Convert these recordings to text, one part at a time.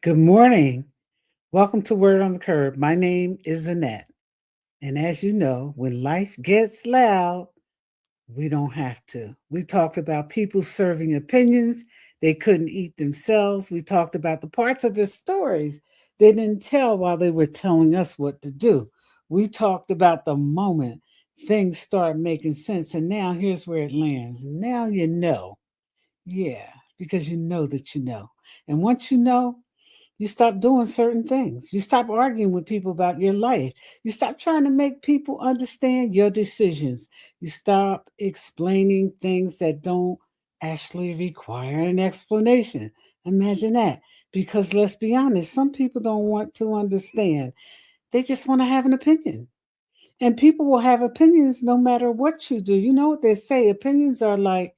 Good morning. Welcome to Word on the Curb. My name is Annette. And as you know, when life gets loud, we don't have to. We talked about people serving opinions they couldn't eat themselves. We talked about the parts of their stories they didn't tell while they were telling us what to do. We talked about the moment things start making sense. And now here's where it lands. Now you know. Yeah, because you know that you know. And once you know, you stop doing certain things. You stop arguing with people about your life. You stop trying to make people understand your decisions. You stop explaining things that don't actually require an explanation. Imagine that. Because let's be honest, some people don't want to understand. They just want to have an opinion. And people will have opinions no matter what you do. You know what they say? Opinions are like,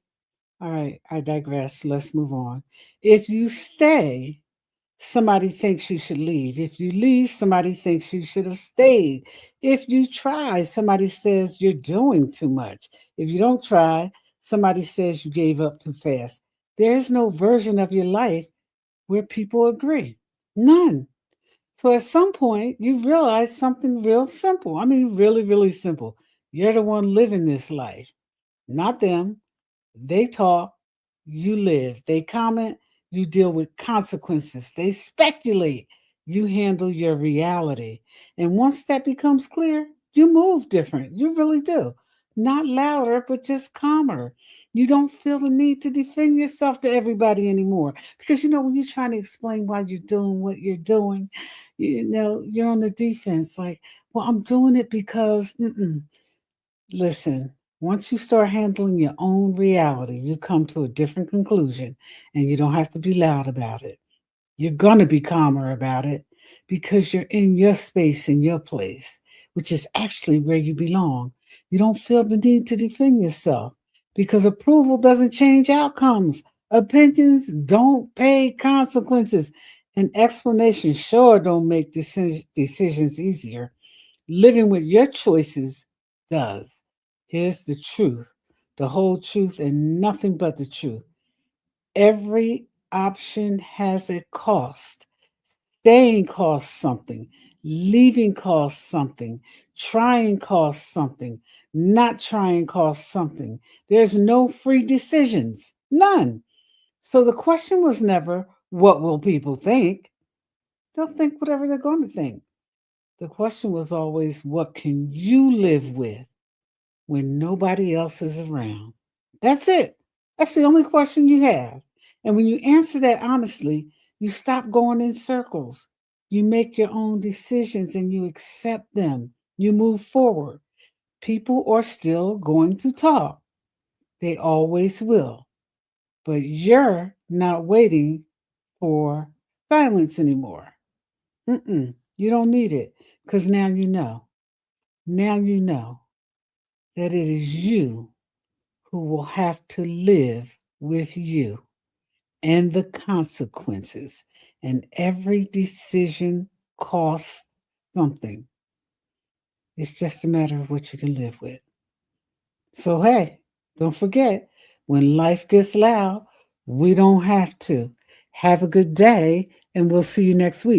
all right, I digress. Let's move on. If you stay, somebody thinks you should leave. If you leave, somebody thinks you should have stayed. If you try, somebody says you're doing too much. If you don't try, somebody says you gave up too fast. There is no version of your life where people agree. None. So at some point, you realize something real simple. I mean, really, really simple. You're the one living this life, not them. They talk, you live. They comment, you deal with consequences. They speculate, you handle your reality. And once that becomes clear, you move different. You really do. Not louder, but just calmer. You don't feel the need to defend yourself to everybody anymore. Because when you're trying to explain why you're doing what you're doing, you're on the defense. Like, well, I'm doing it because, listen, once you start handling your own reality, you come to a different conclusion and you don't have to be loud about it. You're going to be calmer about it because you're in your space, in your place, which is actually where you belong. You don't feel the need to defend yourself because approval doesn't change outcomes. Opinions don't pay consequences. And explanations sure don't make decisions easier. Living with your choices does. Here's the truth, the whole truth, and nothing but the truth. Every option has a cost. Staying costs something, leaving costs something, trying costs something, not trying costs something. There's no free decisions, none. So the question was never, what will people think? They'll think whatever they're going to think. The question was always, what can you live with when nobody else is around? That's it. That's the only question you have. And when you answer that honestly, you stop going in circles. You make your own decisions and you accept them. You move forward. People are still going to talk. They always will. But you're not waiting for silence anymore. You don't need it because now you know. Now you know that it is you who will have to live with you and the consequences. And every decision costs something. It's just a matter of what you can live with. So, hey, don't forget, when life gets loud, we don't have to. Have a good day, and we'll see you next week.